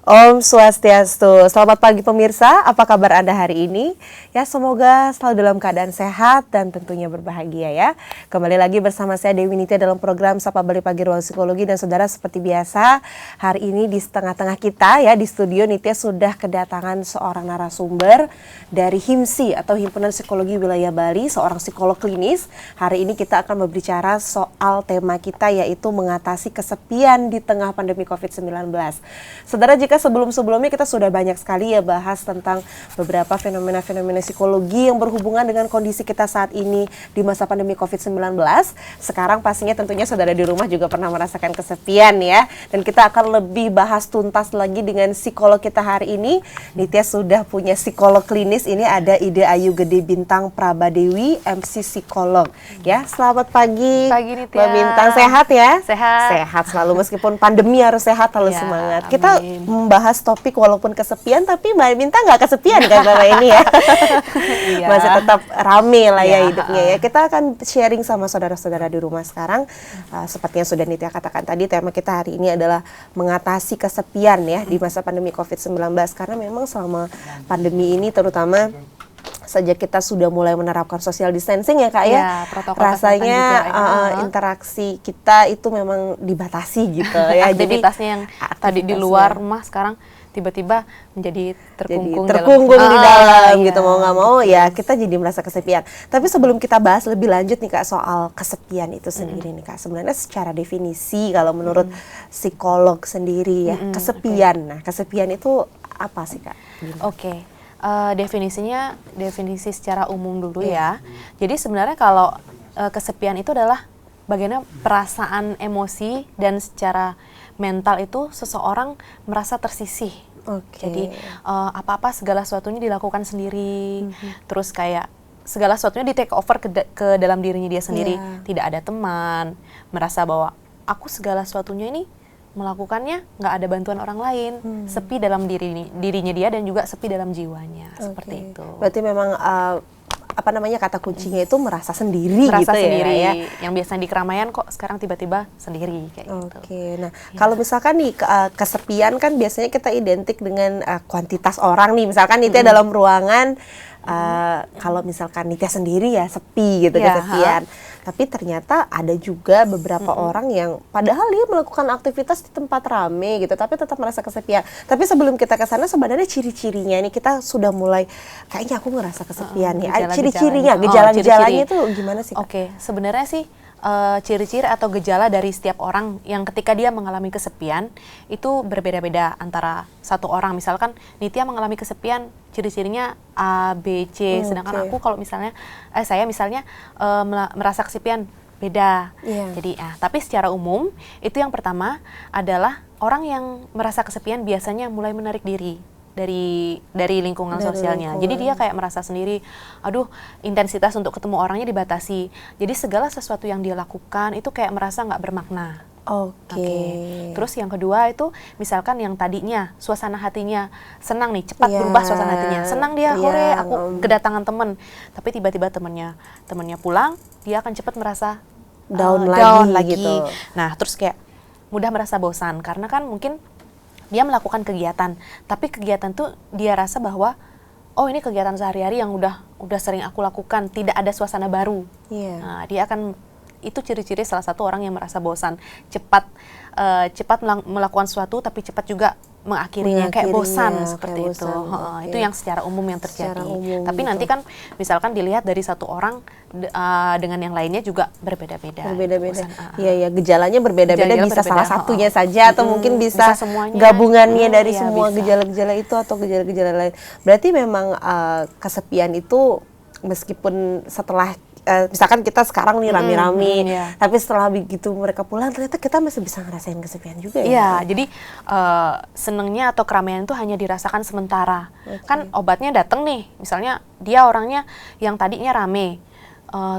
Om Swastiastu. Selamat pagi pemirsa, apa kabar Anda hari ini? Ya, semoga selalu dalam keadaan sehat dan tentunya berbahagia ya. Kembali lagi bersama saya Dewi Nitya dalam program Sapa Bali Pagi Ruang Psikologi. Dan saudara, seperti biasa hari ini di tengah-tengah kita ya di studio Nitya sudah kedatangan seorang narasumber dari HIMSI atau Himpunan Psikologi Wilayah Bali, seorang psikolog klinis. Hari ini kita akan berbicara soal tema kita yaitu mengatasi kesepian di tengah pandemi COVID-19. Saudara, jika sebelum-sebelumnya kita sudah banyak sekali ya bahas tentang beberapa fenomena-fenomena psikologi yang berhubungan dengan kondisi kita saat ini di masa pandemi COVID-19. Sekarang pastinya tentunya saudara di rumah juga pernah merasakan kesepian ya. Dan kita akan lebih bahas tuntas lagi dengan psikolog kita hari ini. Nitya sudah punya psikolog klinis, ini ada Ida Ayu Gede Bintang Prabadewi, MC psikolog. Ya, selamat pagi. Pagi Nitya. Mbak Bintang, sehat ya? Sehat. Sehat selalu, meskipun pandemi harus sehat, harus Ya, semangat. amin. Kita membahas topik walaupun kesepian, tapi Mbak Bintang nggak kesepian kan selama ini ya. Iya. Masih tetap rame lah ya Iya. hidupnya ya. Kita akan sharing sama saudara-saudara di rumah sekarang. Seperti yang sudah Nitya katakan tadi, tema kita hari ini adalah mengatasi kesepian ya di masa pandemi COVID-19. Karena memang selama pandemi ini terutama sejak kita sudah mulai menerapkan social distancing ya Kak ya, Iya, protokol rasanya kesehatan juga, ya. interaksi kita itu memang dibatasi gitu ya. Aktivitasnya yang tadi di aktivitasnya luar rumah sekarang tiba-tiba menjadi terkungkung, di dalam iya. gitu, mau nggak mau ya kita jadi merasa kesepian. Tapi sebelum kita bahas lebih lanjut nih Kak soal kesepian itu sendiri nih Kak, sebenarnya secara definisi kalau menurut psikolog sendiri ya kesepian. Nah, kesepian itu apa sih Kak? Oke. Definisi secara umum dulu ya. Jadi sebenarnya kalau kesepian itu adalah bagaimana perasaan emosi dan secara mental itu seseorang merasa tersisih. Jadi apa-apa segala sesuatunya dilakukan sendiri. Terus kayak segala sesuatunya di take over ke dalam dirinya dia sendiri. Tidak ada teman, merasa bahwa aku segala sesuatunya ini melakukannya nggak ada bantuan orang lain, sepi dalam dirinya dia dan juga sepi dalam jiwanya, seperti itu. Berarti memang apa namanya kata kuncinya itu merasa sendiri Merasa gitu sendiri, ya. yang biasanya di keramaian kok sekarang tiba-tiba sendiri kayak gitu. Nah kalau misalkan nih kesepian kan biasanya kita identik dengan kuantitas orang nih, misalkan Nitya dalam ruangan. Kalau misalkan Nitya sendiri ya sepi gitu, kesepian. Tapi ternyata ada juga beberapa orang yang padahal dia melakukan aktivitas di tempat rame gitu, tapi tetap merasa kesepian. Tapi sebelum kita ke sana sebenarnya ciri-cirinya ini kita sudah mulai kayaknya aku ngerasa kesepian nih. Ciri-cirinya, gejala-gejalanya itu gimana sih Kak? Oke, sebenarnya sih ciri-ciri atau gejala dari setiap orang yang ketika dia mengalami kesepian itu berbeda-beda antara satu orang. Misalkan Nitya mengalami kesepian, ciri-cirinya A, B, C. Sedangkan aku kalau misalnya, saya misalnya merasa kesepian, beda. Jadi, tapi secara umum itu yang pertama adalah orang yang merasa kesepian biasanya mulai menarik diri dari lingkungan sosialnya. Jadi dia kayak merasa sendiri, aduh intensitas untuk ketemu orangnya dibatasi. Jadi segala sesuatu yang dia lakukan itu kayak merasa nggak bermakna. Terus yang kedua itu misalkan yang tadinya suasana hatinya senang nih, cepat berubah suasana hatinya. Senang dia, hore aku kedatangan temen. Tapi tiba-tiba temennya pulang, dia akan cepat merasa down lagi gitu. Nah terus kayak mudah merasa bosan karena kan mungkin dia melakukan kegiatan, tapi kegiatan tuh dia rasa bahwa oh ini kegiatan sehari-hari yang udah sering aku lakukan, tidak ada suasana baru. Nah, dia akan itu ciri-ciri salah satu orang yang merasa bosan, cepat melakukan sesuatu tapi cepat juga mengakhirinya kayak bosan seperti itu. Itu yang secara umum yang terjadi. Tapi nanti kan misalkan dilihat dari satu orang dengan yang lainnya juga berbeda-beda. Iya, gejalanya berbeda-beda, bisa salah satunya saja atau mungkin bisa semuanya, gabungannya dari semua bisa. gejala-gejala itu atau gejala-gejala lain. Berarti memang kesepian itu meskipun setelah misalkan kita sekarang nih rame-rame, tapi setelah begitu mereka pulang ternyata kita masih bisa ngerasain kesepian juga ya. Iya, jadi senengnya atau keramaian itu hanya dirasakan sementara. Kan obatnya datang nih, misalnya dia orangnya yang tadinya rame,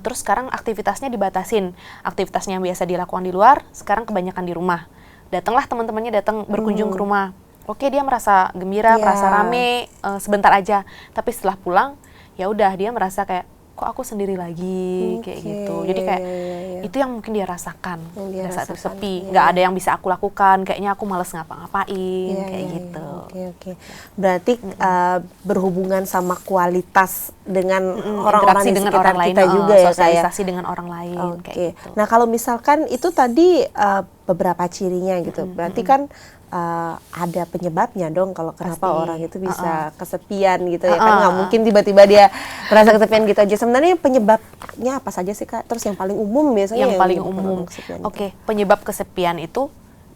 terus sekarang aktivitasnya dibatasin. Aktivitasnya yang biasa dilakukan di luar, sekarang kebanyakan di rumah. Datanglah teman-temannya datang berkunjung ke rumah. Oke, dia merasa gembira, merasa rame sebentar aja. Tapi setelah pulang, ya udah dia merasa kayak kok aku sendiri lagi kayak gitu. Jadi kayak itu yang mungkin dia rasakan pada saat itu sepi. Nggak ada yang bisa aku lakukan, kayaknya aku males ngapa-ngapain kayak gitu. Oke. Berarti berhubungan sama kualitas dengan orang-orang di dengan sekitar orang lain, kita juga ya, kayak. sosialisasi dengan orang lain kayak gitu. Nah, kalau misalkan itu tadi beberapa cirinya gitu. Berarti kan ada penyebabnya dong kalau kenapa Pasti. orang itu bisa kesepian gitu ya kan, nggak mungkin tiba-tiba dia merasa kesepian gitu aja. Sebenarnya penyebabnya apa saja sih, Kak? Terus yang paling umum biasanya Yang paling menyebabkan umum, orang kesepian itu? oke, penyebab kesepian itu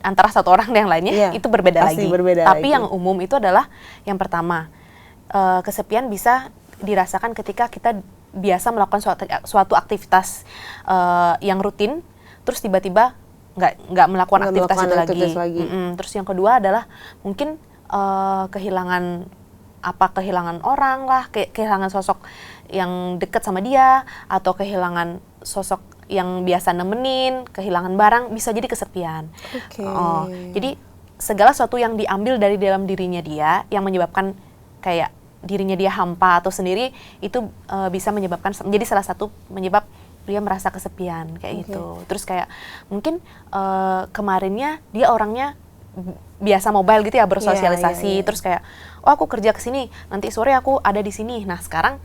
antara satu orang dan yang lainnya itu berbeda pasti lagi. berbeda Tapi lagi. yang umum itu adalah yang pertama, kesepian bisa dirasakan ketika kita biasa melakukan suatu aktivitas yang rutin, terus tiba-tiba nggak melakukan aktivitas itu lagi. Terus yang kedua adalah mungkin kehilangan orang lah, kehilangan sosok yang dekat sama dia, atau kehilangan sosok yang biasa nemenin, kehilangan barang, bisa jadi kesepian. Jadi segala sesuatu yang diambil dari dalam dirinya dia yang menyebabkan kayak dirinya dia hampa atau sendiri, itu bisa menyebabkan, menjadi salah satu penyebab dia merasa kesepian kayak gitu. Terus kayak mungkin kemarinnya dia orangnya biasa mobile gitu ya, bersosialisasi. Terus kayak, oh aku kerja ke sini, nanti sore aku ada di sini. Nah sekarang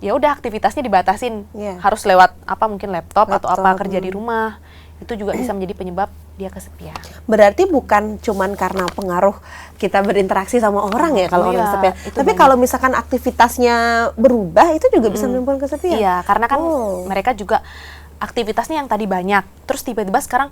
ya udah aktivitasnya dibatasin, harus lewat mungkin laptop atau kerja di rumah. Itu juga bisa menjadi penyebab dia kesepian. Berarti bukan cuman karena pengaruh kita berinteraksi sama orang ya kalau orang kesepian. Tapi kalau misalkan aktivitasnya berubah, itu juga bisa menimbulkan kesepian. Iya, karena kan mereka juga aktivitasnya yang tadi banyak, terus tiba-tiba sekarang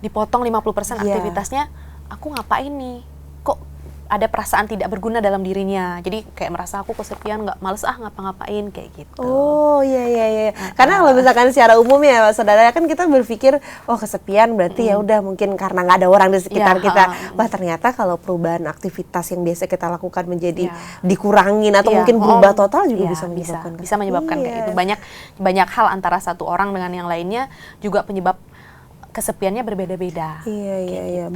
dipotong 50% aktivitasnya, aku ngapain nih? Kok ada perasaan tidak berguna dalam dirinya. Jadi kayak merasa aku kesepian, males ngapa-ngapain kayak gitu. Oh iya. Karena kalau misalkan secara umum ya saudara, kan kita berpikir kesepian berarti ya udah mungkin karena nggak ada orang di sekitar kita. Wah ternyata kalau perubahan aktivitas yang biasa kita lakukan menjadi dikurangin atau mungkin berubah total juga bisa menyebabkan kayak itu. Banyak hal antara satu orang dengan yang lainnya juga penyebab kesepiannya berbeda-beda. Iya.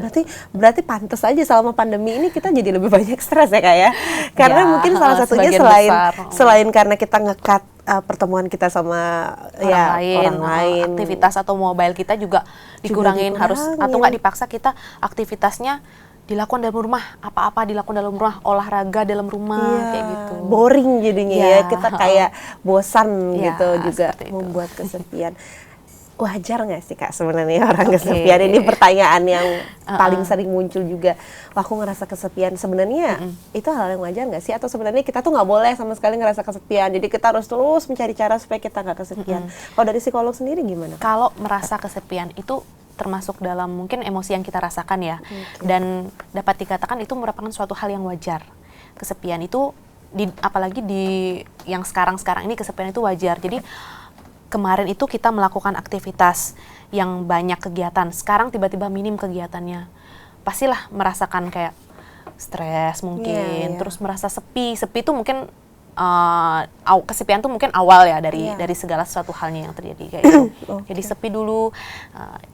Berarti pantas aja selama pandemi ini kita jadi lebih banyak stres ya, Kak ya. Karena mungkin salah satunya selain karena kita nge-cut pertemuan kita sama orang lain, aktivitas atau mobile kita juga dikurangin, harus atau nggak dipaksa, kita aktivitasnya dilakukan dalam rumah, apa-apa dilakukan dalam rumah, olahraga dalam rumah kayak gitu. Boring jadinya ya, kita kayak bosan gitu, juga membuat kesepian. Wajar nggak sih Kak sebenarnya orang kesepian? Ini pertanyaan yang paling sering muncul juga. Aku ngerasa kesepian, sebenarnya itu hal yang wajar nggak sih? Atau sebenarnya kita tuh nggak boleh sama sekali ngerasa kesepian, jadi kita harus terus mencari cara supaya kita nggak kesepian. Kalau dari psikolog sendiri gimana? Kalau merasa kesepian itu termasuk dalam mungkin emosi yang kita rasakan ya, dan dapat dikatakan itu merupakan suatu hal yang wajar. Kesepian itu, apalagi di yang sekarang ini kesepian itu wajar. Jadi kemarin itu kita melakukan aktivitas yang banyak kegiatan, sekarang tiba-tiba minim kegiatannya, pastilah merasakan kayak stres mungkin, terus merasa sepi itu mungkin kesepian tuh mungkin awal ya dari segala sesuatu halnya yang terjadi kayak gitu. Jadi sepi dulu,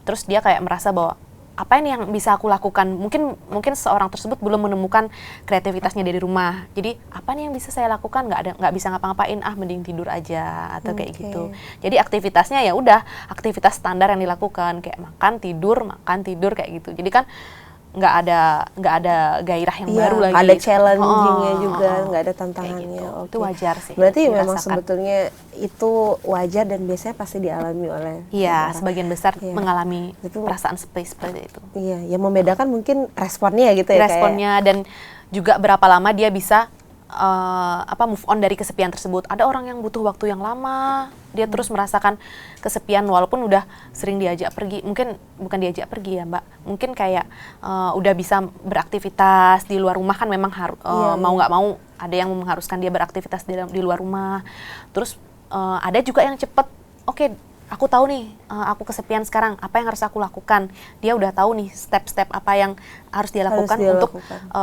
terus dia kayak merasa bahwa apa ini yang bisa aku lakukan? Mungkin seorang tersebut belum menemukan kreativitasnya dari rumah. Jadi apa nih yang bisa saya lakukan? Nggak bisa ngapa-ngapain, mending tidur aja atau kayak gitu. Jadi aktivitasnya ya udah aktivitas standar yang dilakukan, kayak makan tidur kayak gitu. Jadi kan nggak ada gairah yang baru lagi. Ada challenge-nya juga, nggak ada tantangannya. Gitu. Itu wajar sih. Berarti memang sebetulnya itu wajar dan biasanya pasti dialami oleh sebagian besar mengalami perasaan seperti itu. Iya, yang membedakan mungkin responnya gitu ya. Responnya dan juga berapa lama dia bisa move on dari kesepian tersebut. Ada orang yang butuh waktu yang lama, dia terus merasakan kesepian walaupun udah sering diajak pergi, mungkin bukan diajak pergi ya Mbak, mungkin kayak udah bisa beraktivitas di luar rumah, kan memang mau nggak mau ada yang mengharuskan dia beraktivitas di luar rumah. Terus ada juga yang cepet, aku tahu nih, aku kesepian sekarang, apa yang harus aku lakukan? Dia udah tahu nih step-step apa yang harus dia lakukan untuk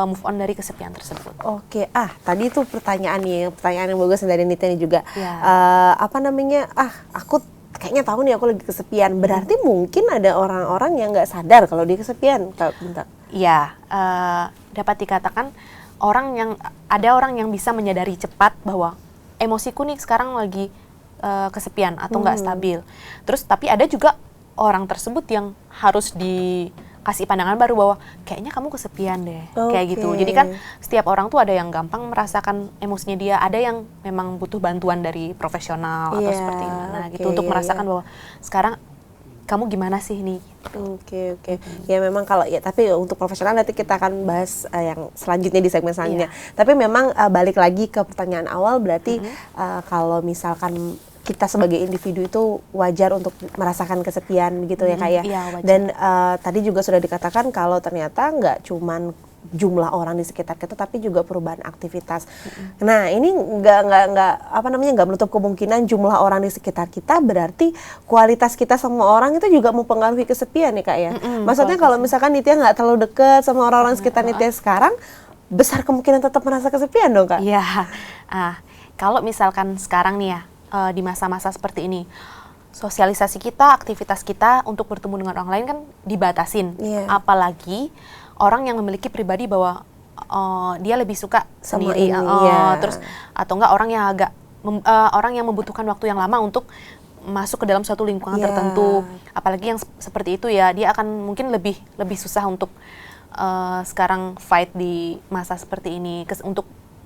move on dari kesepian tersebut. Tadi itu pertanyaan yang bagus dari Nita ini juga. Aku kayaknya tahu nih aku lagi kesepian. Berarti mungkin ada orang-orang yang nggak sadar kalau dia kesepian, Kak Binta. Iya, dapat dikatakan ada orang yang bisa menyadari cepat bahwa emosiku nih sekarang lagi kesepian atau nggak stabil. Terus tapi ada juga orang tersebut yang harus dikasih pandangan baru bahwa kayaknya kamu kesepian deh, kayak gitu. Jadi kan setiap orang tuh ada yang gampang merasakan emosinya dia, ada yang memang butuh bantuan dari profesional atau seperti mana gitu untuk merasakan bahwa sekarang kamu gimana sih nih? Oke. Ya memang kalau ya, tapi untuk profesional nanti kita akan bahas yang selanjutnya di segmen selanjutnya. Tapi memang balik lagi ke pertanyaan awal, berarti kalau misalkan kita sebagai individu itu wajar untuk merasakan kesepian gitu ya Kak ya. Dan tadi juga sudah dikatakan kalau ternyata nggak cuman jumlah orang di sekitar kita, tapi juga perubahan aktivitas. Nah ini nggak menutup kemungkinan jumlah orang di sekitar kita, berarti kualitas kita sama orang itu juga mempengaruhi kesepian ya Kak ya. Maksudnya kalau misalkan Nitya nggak terlalu dekat sama orang-orang sekitar Nitya sekarang, besar kemungkinan tetap merasa kesepian dong Kak. Iya. Kalau misalkan sekarang nih ya, di masa-masa seperti ini, sosialisasi kita, aktivitas kita untuk bertemu dengan orang lain kan dibatasin. Apalagi orang yang memiliki pribadi bahwa dia lebih suka sendiri, terus atau enggak orang yang orang yang membutuhkan waktu yang lama untuk masuk ke dalam suatu lingkungan tertentu. Apalagi yang seperti itu ya, dia akan mungkin lebih susah untuk sekarang fight di masa seperti ini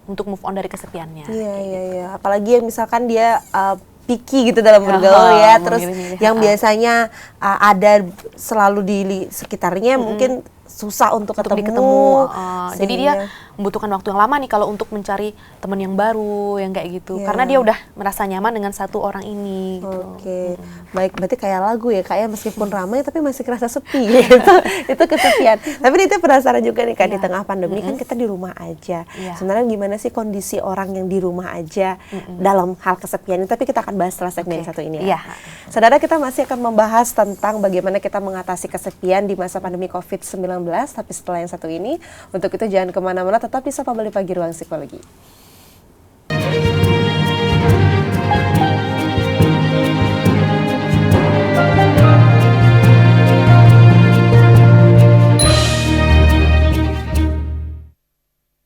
untuk move on dari kesepiannya. Iya. Apalagi yang misalkan dia picky gitu dalam bergaul ya, terus yang biasanya ada selalu di sekitarnya mungkin susah untuk ketemu. Jadi dia membutuhkan waktu yang lama nih kalau untuk mencari teman yang baru yang kayak gitu. Karena dia udah merasa nyaman dengan satu orang ini. Oke. Baik, berarti kayak lagu ya Kak ya, meskipun ramai tapi masih kerasa sepi gitu. Itu kesepian. Tapi itu penasaran juga nih Kak, di tengah pandemi kan kita di rumah aja. Sebenarnya gimana sih kondisi orang yang di rumah aja dalam hal kesepian ini? Tapi kita akan bahas setelah segmen satu ini ya. Saudara, kita masih akan membahas tentang bagaimana kita mengatasi kesepian di masa pandemi COVID-19. Tapi setelah yang satu ini, untuk itu jangan kemana-mana, tetap di Sapa Bali Pagi Ruang Psikologi.